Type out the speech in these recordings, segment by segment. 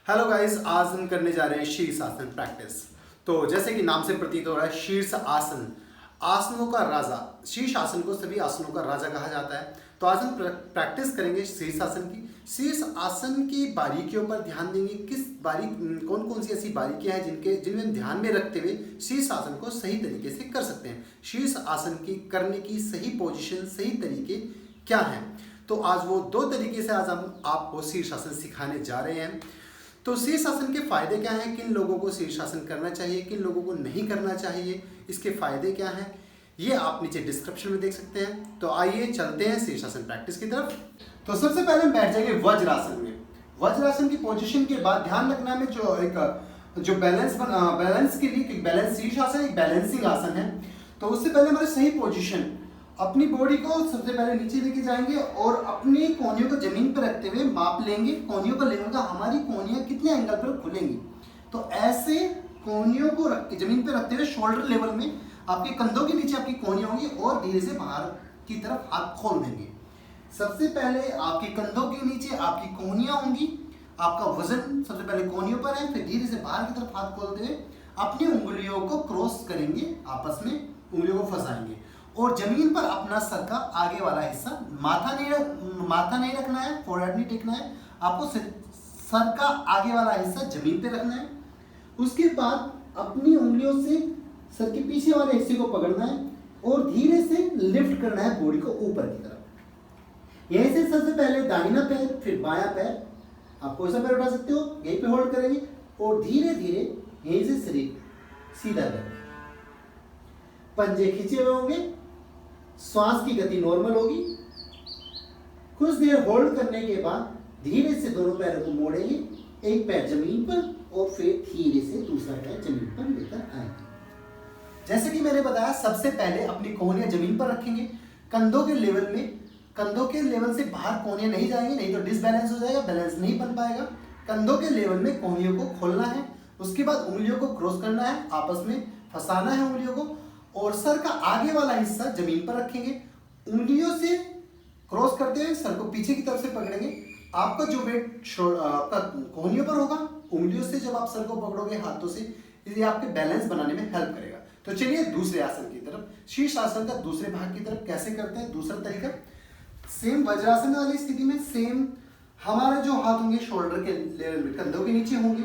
Hello guys, आज हम करने जा रहे हैं शीर्ष आसन प्रैक्टिस। तो जैसे कि नाम से प्रतीत हो रहा है, शीर्ष आसन आसनों का राजा। शीर्ष आसन को सभी आसनों का राजा कहा जाता है। तो आज हम प्रैक्टिस करेंगे शीर्ष आसन की। शीर्ष आसन की बारीकियों पर ध्यान देंगे। कौन कौन सी ऐसी बारीकियां हैं जिन्हें हम ध्यान में रखते हुए शीर्ष आसन को सही तरीके से कर सकते हैं। शीर्ष आसन की करने की सही पोजीशन, सही तरीके क्या हैं। तो आज वो दो तरीके से आज हम आपको शीर्षासन सिखाने जा रहे हैं। तो शीर्षासन के फायदे क्या हैं, किन लोगों को शीर्षासन करना चाहिए, किन लोगों को नहीं करना चाहिए, इसके फायदे क्या हैं, ये आप नीचे डिस्क्रिप्शन में देख सकते हैं। तो आइए चलते हैं शीर्षासन प्रैक्टिस की तरफ। तो सबसे पहले हम बैठ जाएंगे वज्रासन में। वज्रासन की पोजीशन के बाद ध्यान रखना है जो बैलेंस के लिए बैलेंस शीर्षासन एक बैलेंसिंग आसन है। तो उससे पहले हमारे सही पोजीशन, अपनी बॉडी को सबसे पहले नीचे लेके जाएंगे और अपनी कोहनियों को जमीन पर रखते हुए माप लेंगे। कोहनियों का लेवल का हमारी कोहनियां कितने एंगल पर खुलेंगी। तो ऐसे कोहनियों को रख के जमीन पर रखते हुए शोल्डर लेवल में आपके कंधों के नीचे आपकी कोहनियां होंगी और धीरे से बाहर की तरफ हाथ खोल देंगे। सबसे पहले आपके कंधों के नीचे आपकी कोहनियां होंगी, आपका वजन सबसे पहले कोहनियों पर है, फिर धीरे से बाहर की तरफ हाथ खोलते हुए अपनी उंगलियों को क्रॉस करेंगे, आपस में उंगलियों को फंसाएंगे और जमीन पर अपना सर का आगे वाला हिस्सा, माथा नहीं रखना है, फोरहेड नहीं टेकना है, आपको सर का आगे वाला हिस्सा जमीन पे रखना है। उसके बाद अपनी उंगलियों से सर के पीछे वाले हिस्से को पकड़ना है और धीरे से लिफ्ट करना है बॉडी को ऊपर की तरफ। यहीं से सबसे पहले दाहिना पैर, फिर बायां पैर, आप कोई सा पैर उठा सकते हो, यहीं पे होल्ड करेंगे और धीरे धीरे यहीं से शरीर सीधा करेंगे। पंजे खींचे हुए होंगे, श्वास की गति नॉर्मल होगी। कुछ देर होल्ड करने के बाद धीरे से दोनों पैरों को मोड़ेंगे, एक पैर जमीन पर और फिर धीरे से दूसरा पैर जमीन पर लेकर आएंगे। जैसे कि मैंने बताया, सबसे पहले अपनी कोहनियां जमीन पर रखेंगे, कंधों के लेवल से बाहर कोहनियां नहीं जाएंगी, नहीं तो डिसबैलेंस हो जाएगा, बैलेंस नहीं बन पाएगा। कंधों के लेवल में कोहनियों को खोलना है। उसके बाद उंगलियों को क्रॉस करना है, आपस में फंसाना है उंगलियों को और सर का आगे वाला हिस्सा जमीन पर रखेंगे। उंगलियों से क्रॉस करते हुए सर को पीछे की तरफ से पकड़ेंगे। आपका जो वेट आपका कोहनियों पर होगा, उंगलियों से जब आप सर को पकड़ोगे हाथों से, ये आपके बैलेंस बनाने में हेल्प करेगा। तो चलिए दूसरे आसन की तरफ, शीर्ष आसन का दूसरे भाग की तरफ कैसे करते हैं। दूसरा तरीका सेम वज्रासन वाली स्थिति में सेम हमारे जो हाथ होंगे शोल्डर के लेवल में, कंधों के नीचे होंगे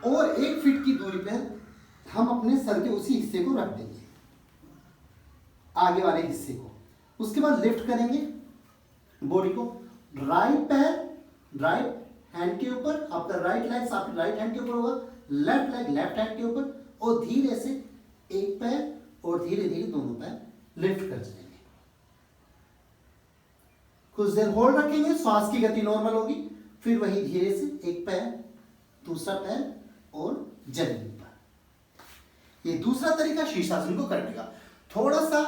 और 1 फीट की दूरी पर हम अपने सर के उसी हिस्से को रख देंगे, आगे वाले हिस्से को। उसके बाद लिफ्ट करेंगे बॉडी को, राइट हैंड के ऊपर, आपका राइट लेग आपके राइट हैंड के ऊपर होगा, लेफ्ट लेग लेफ्ट हैंड के ऊपर और धीरे से एक पैर और धीरे धीरे दोनों पैर लिफ्ट कर जाएंगे। कुछ देर होल्ड रखेंगे, श्वास की गति नॉर्मल होगी, फिर वही धीरे से एक पैर, दूसरा पैर और जमीन पर। ये दूसरा तरीका शीर्षासन को करने का। थोड़ा सा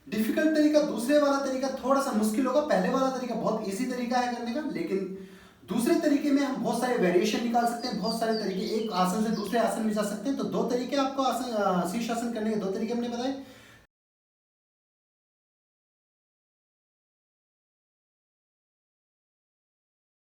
डिफिकल्ट तरीका, दूसरे वाला तरीका थोड़ा सा मुश्किल होगा। पहले वाला तरीका बहुत इजी तरीका है करने का, लेकिन दूसरे तरीके में हम बहुत सारे वेरिएशन निकाल सकते हैं, बहुत सारे तरीके, एक आसन से दूसरे आसन में जा सकते हैं। तो दो तरीके आपको आसन शीर्षासन करने के दो तरीके हमने बताए।